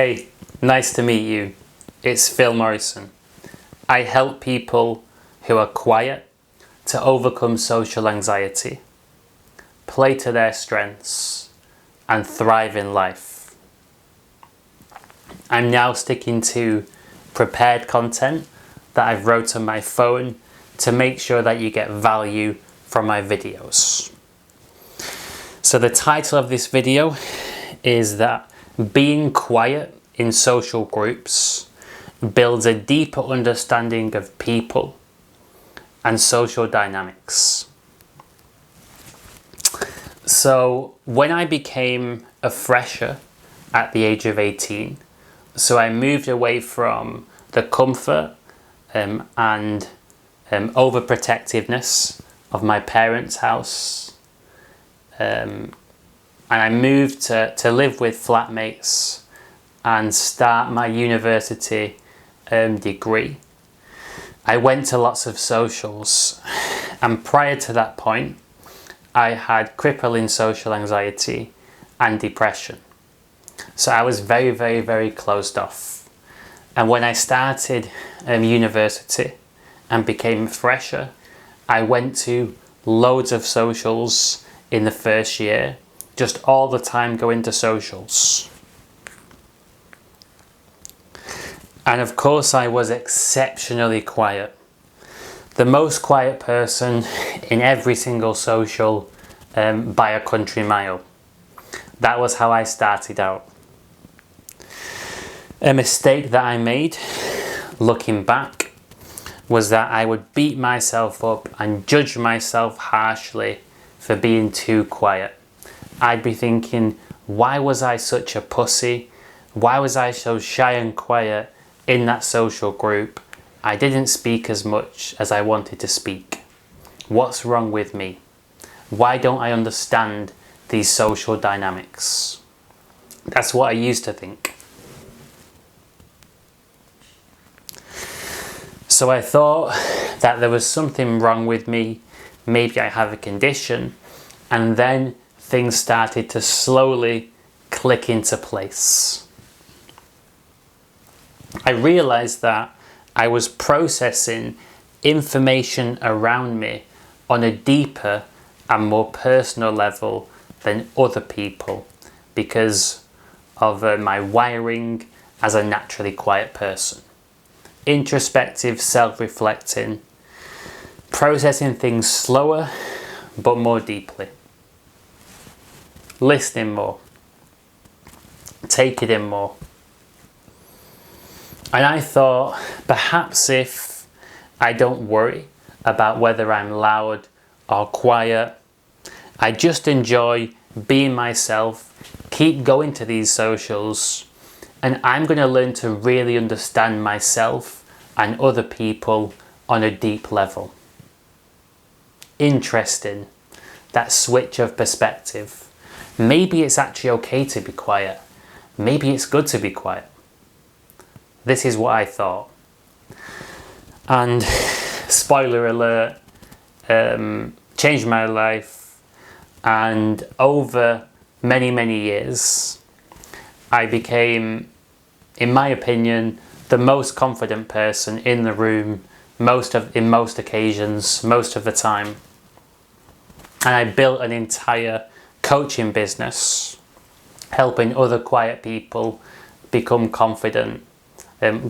Hey, nice to meet you. It's Phil Morrison. I help people who are quiet to overcome social anxiety, play to their strengths, and thrive in life. I'm now sticking to prepared content that I've wrote on my phone to make sure that you get value from my videos. So the title of this video is that being quiet in social groups builds a deeper understanding of people and social dynamics. So when I became a fresher at the age of 18, so I moved away from the comfort and overprotectiveness of my parents' house, and I moved to live with flatmates and start my university degree. I went to lots of socials, and prior to that point I had crippling social anxiety and depression. So I was very closed off. And when I started university and became a fresher, I went to loads of socials in the first year, just all the time going to socials. And of course I was exceptionally quiet. The most quiet person in every single social by a country mile. That was how I started out. A mistake that I made, looking back, was that I would beat myself up and judge myself harshly for being too quiet. I'd be thinking, why was I such a pussy? Why was I so shy and quiet in that social group? I didn't speak as much as I wanted to speak. What's wrong with me? Why don't I understand these social dynamics? That's what I used to think. So I thought that there was something wrong with me. Maybe I have a condition. And then things started to slowly click into place. I realized that I was processing information around me on a deeper and more personal level than other people because of my wiring as a naturally quiet person. Introspective, self-reflecting, processing things slower but more deeply. Listening more. Take it in more. And I thought, perhaps if I don't worry about whether I'm loud or quiet, I just enjoy being myself, keep going to these socials, and I'm going to learn to really understand myself and other people on a deep level. Interesting, that switch of perspective. Maybe it's actually okay to be quiet. Maybe it's good to be quiet. This is what I thought. And spoiler alert, changed my life, and over many years I became, in my opinion, the most confident person in the room in most occasions, most of the time. And I built an entire coaching business helping other quiet people become confident,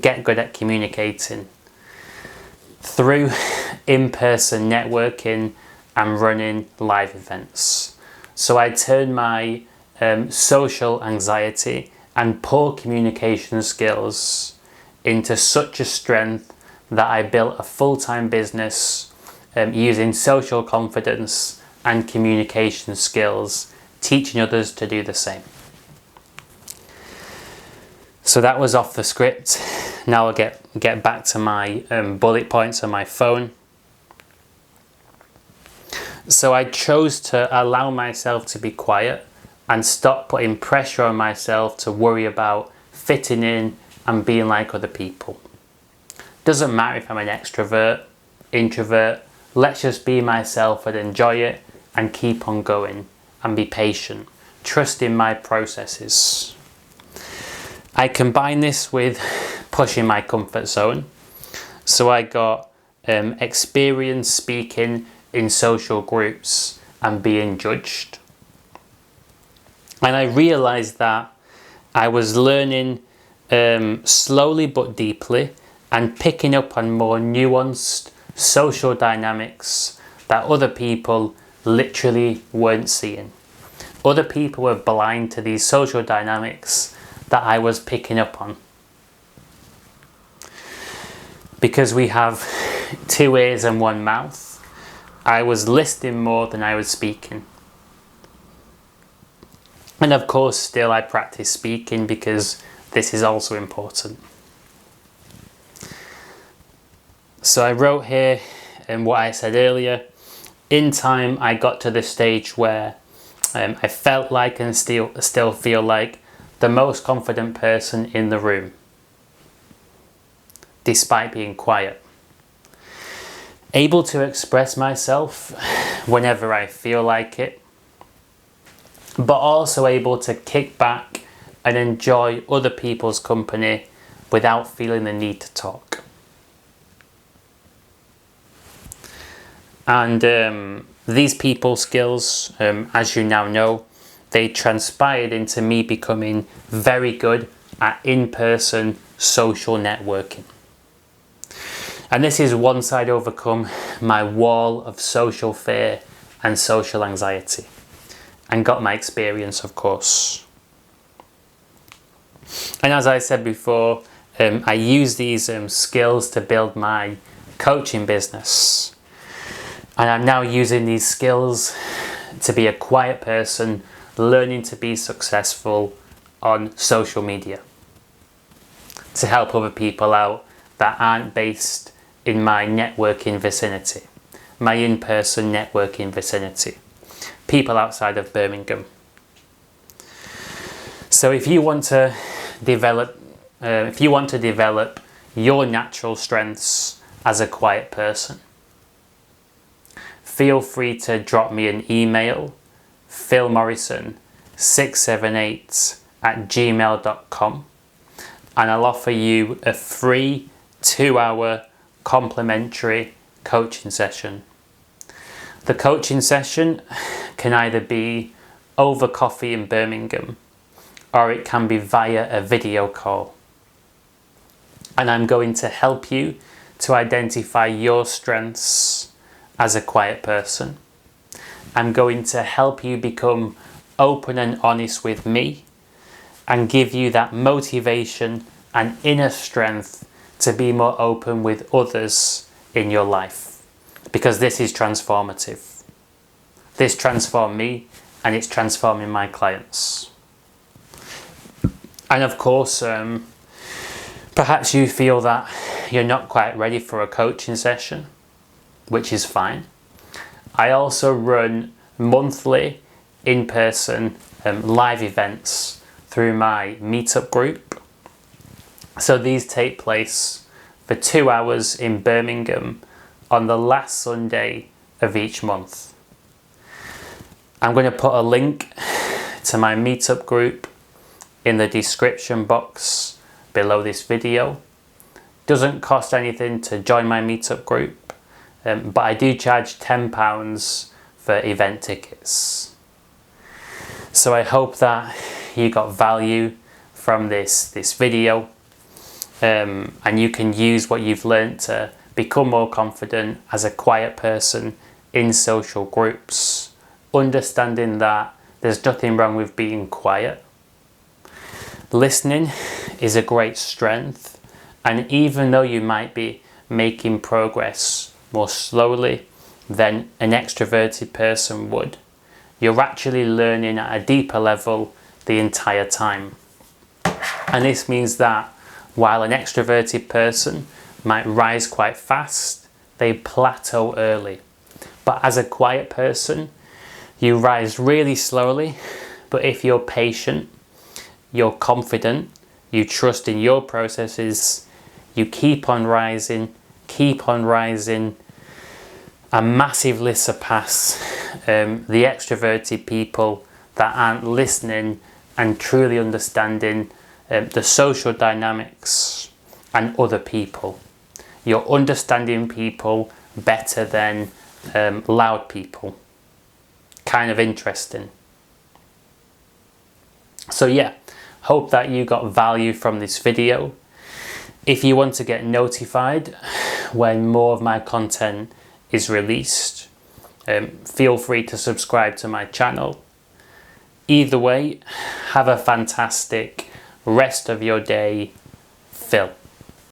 get good at communicating through in-person networking and running live events. So I turned my social anxiety and poor communication skills into such a strength that I built a full-time business using social confidence and communication skills, teaching others to do the same. So that was off the script. Now I'll get back to my bullet points on my phone. So I chose to allow myself to be quiet and stop putting pressure on myself to worry about fitting in and being like other people. Doesn't matter if I'm an extrovert, introvert, let's just be myself and enjoy it and keep on going and be patient. Trust in my processes. I combine this with pushing my comfort zone. So I got experience speaking in social groups and being judged. And I realized that I was learning slowly but deeply and picking up on more nuanced social dynamics that other people literally weren't seeing. Other people were blind to these social dynamics that I was picking up on. Because we have 2 ears and 1 mouth, I was listening more than I was speaking. And of course, still I practice speaking because this is also important. So I wrote here what I said earlier. In time, I got to the stage where I felt like and still feel like the most confident person in the room, despite being quiet. Able to express myself whenever I feel like it, but also able to kick back and enjoy other people's company without feeling the need to talk. And these people skills, as you now know, they transpired into me becoming very good at in-person social networking. And this is once I'd overcome my wall of social fear and social anxiety and got my experience, of course. And as I said before, I use these skills to build my coaching business. And I'm now using these skills to be a quiet person, learning to be successful on social media, to help other people out that aren't based in my networking vicinity, my in-person networking vicinity, people outside of Birmingham. So if you want to develop your natural strengths as a quiet person, feel free to drop me an email, philmorrison678@gmail.com, and I'll offer you a free 2-hour complimentary coaching session. The coaching session can either be over coffee in Birmingham, or it can be via a video call. And I'm going to help you to identify your strengths as a quiet person. I'm going to help you become open and honest with me and give you that motivation and inner strength to be more open with others in your life. Because this is transformative. This transformed me and it's transforming my clients. And of course, perhaps you feel that you're not quite ready for a coaching session, which is fine. I also run monthly in-person live events through my meetup group. So these take place for 2 hours in Birmingham on the last Sunday of each month. I'm going to put a link to my meetup group in the description box below this video. Doesn't cost anything to join my meetup group, but I do charge £10 for event tickets. So I hope that you got value from this video, and you can use what you've learned to become more confident as a quiet person in social groups, understanding that there's nothing wrong with being quiet. Listening is a great strength, and even though you might be making progress more slowly than an extroverted person would, you're actually learning at a deeper level the entire time. And this means that while an extroverted person might rise quite fast, they plateau early. But as a quiet person, you rise really slowly, but if you're patient, you're confident, you trust in your processes, you keep on rising, and massively surpass the extroverted people that aren't listening and truly understanding the social dynamics and other people. You're understanding people better than loud people. Kind of interesting. So yeah, hope that you got value from this video. If you want to get notified when more of my content is released, feel free to subscribe to my channel. Either way, have a fantastic rest of your day, Phil.